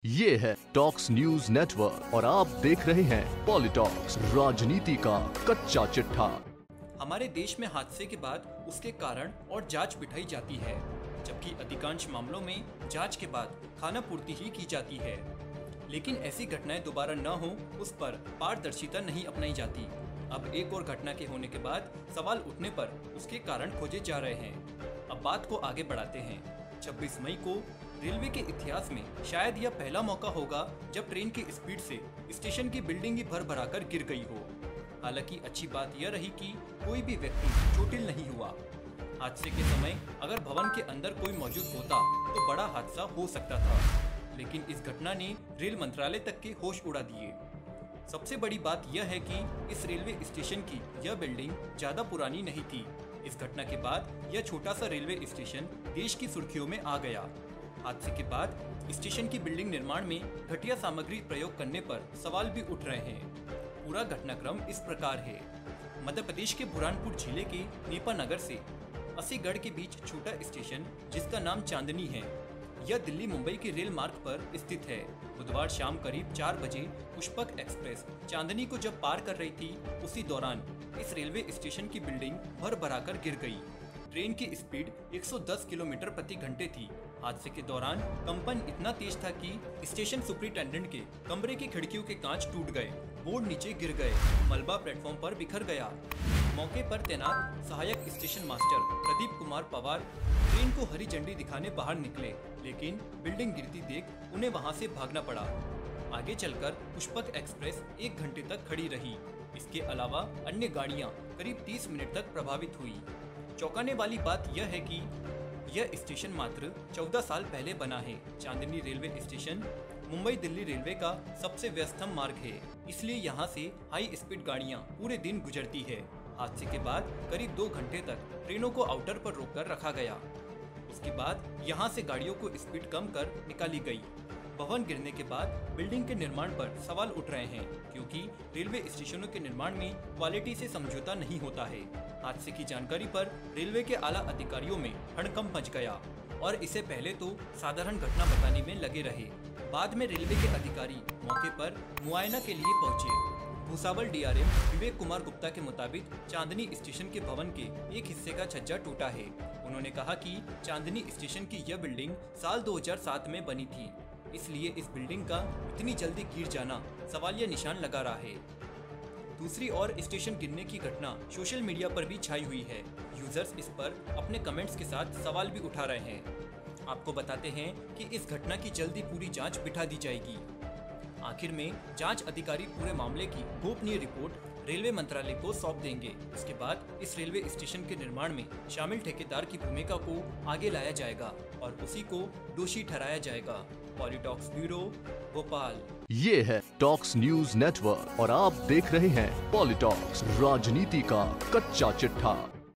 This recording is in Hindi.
ये है टॉक्स न्यूज नेटवर्क और आप देख रहे हैं पॉलिटॉक्स, राजनीति का कच्चा चिट्ठा। हमारे देश में हादसे के बाद उसके कारण और जांच बिठाई जाती है, जबकि अधिकांश मामलों में जांच के बाद खाना पूर्ति ही की जाती है। लेकिन ऐसी घटनाएं दोबारा न हो, उस पर पारदर्शिता नहीं अपनाई जाती। अब एक और घटना के होने के बाद सवाल उठने पर उसके कारण खोजे जा रहे हैं। अब बात को आगे बढ़ाते हैं। 26 मई को रेलवे के इतिहास में शायद यह पहला मौका होगा जब ट्रेन की स्पीड से स्टेशन की बिल्डिंग ही भर भराकर गिर गई हो। हालांकि अच्छी बात यह रही कि कोई भी व्यक्ति चोटिल नहीं हुआ। हादसे के समय अगर भवन के अंदर कोई मौजूद होता तो बड़ा हादसा हो सकता था, लेकिन इस घटना ने रेल मंत्रालय तक के होश उड़ा दिए। सबसे बड़ी बात यह है कि इस रेलवे स्टेशन की यह बिल्डिंग ज्यादा पुरानी नहीं थी। इस घटना के बाद यह छोटा सा रेलवे स्टेशन देश की सुर्खियों में आ गया। हादसे के बाद स्टेशन की बिल्डिंग निर्माण में घटिया सामग्री प्रयोग करने पर सवाल भी उठ रहे हैं। पूरा घटनाक्रम इस प्रकार है। मध्य प्रदेश के बुरहानपुर जिले के नीपा नगर से असीगढ़ के बीच छोटा स्टेशन जिसका नाम चांदनी है। यह दिल्ली मुंबई के रेल मार्ग पर स्थित है। बुधवार शाम करीब 4 बजे पुष्पक एक्सप्रेस चांदनी को जब पार कर रही थी, उसी दौरान इस रेलवे स्टेशन की बिल्डिंग भर भराकर गिर गई। ट्रेन की स्पीड 110 किलोमीटर प्रति घंटे थी। हादसे के दौरान कंपन इतना तेज था कि स्टेशन सुपरिटेंडेंट के कमरे की खिड़कियों के कांच टूट गए, बोर्ड नीचे गिर गए, मलबा प्लेटफॉर्म पर बिखर गया। मौके पर तैनात सहायक station master Pradeep Kumar Pawar train को हरी झंडी दिखाने बाहर निकले, लेकिन बिल्डिंग गिरती देख उन्हें वहां से भागना पड़ा। आगे चलकर पुष्पक एक्सप्रेस 1 घंटे तक खड़ी रही। इसके अलावा अन्य गाड़ियां करीब 30 मिनट तक प्रभावित हुई। चौंकाने वाली बात यह है कि यह स्टेशन मात्र 14 साल पहले बना है। Chandni railway station Mumbai Delhi railway का सबसे व्यस्तम मार्ग है, इसलिए यहाँ से हाई स्पीड गाड़ियाँ पूरे दिन गुजरती है। हादसे के बाद करीब 2 घंटे तक ट्रेनों को आउटर पर रोककर रखा गया। उसके बाद यहाँ से गाड़ियों को स्पीड कम कर निकाली गई। भवन गिरने के बाद बिल्डिंग के निर्माण पर सवाल उठ रहे हैं, क्योंकि रेलवे स्टेशनों के निर्माण में क्वालिटी से समझौता नहीं होता है। हादसे की जानकारी पर रेलवे के आला अधिकारियों में हड़कंप मच गया और इसे पहले तो साधारण घटना बताने में लगे रहे। बाद में रेलवे के अधिकारी मौके पर मुआयना के लिए पहुंचे। भूसावल डीआरएम विवेक कुमार गुप्ता के मुताबिक चांदनी स्टेशन के भवन के एक हिस्से का छज्जा टूटा है। उन्होंने कहा कि चांदनी स्टेशन की यह बिल्डिंग साल 2007 में बनी थी, इसलिए इस बिल्डिंग का इतनी जल्दी गिर जाना सवालिया निशान लगा रहा है। दूसरी ओर स्टेशन गिरने की घटना सोशल मीडिया पर भी छाई हुई है। यूजर्स इस पर अपने कमेंट्स के साथ सवाल भी उठा रहे हैं। आपको बताते हैं कि इस घटना की जल्दी पूरी जांच बिठा दी जाएगी। आखिर में जांच अधिकारी पूरे मामले की गोपनीय रिपोर्ट रेलवे मंत्रालय को सौंप देंगे। इसके बाद इस रेलवे स्टेशन के निर्माण में शामिल ठेकेदार की भूमिका को आगे लाया जाएगा और उसी को दोषी ठहराया जाएगा। पॉलिटॉक्स ब्यूरो, भोपाल। ये है टॉक्स न्यूज नेटवर्क और आप देख रहे हैं पॉलिटॉक्स, राजनीति का कच्चा चिट्ठा।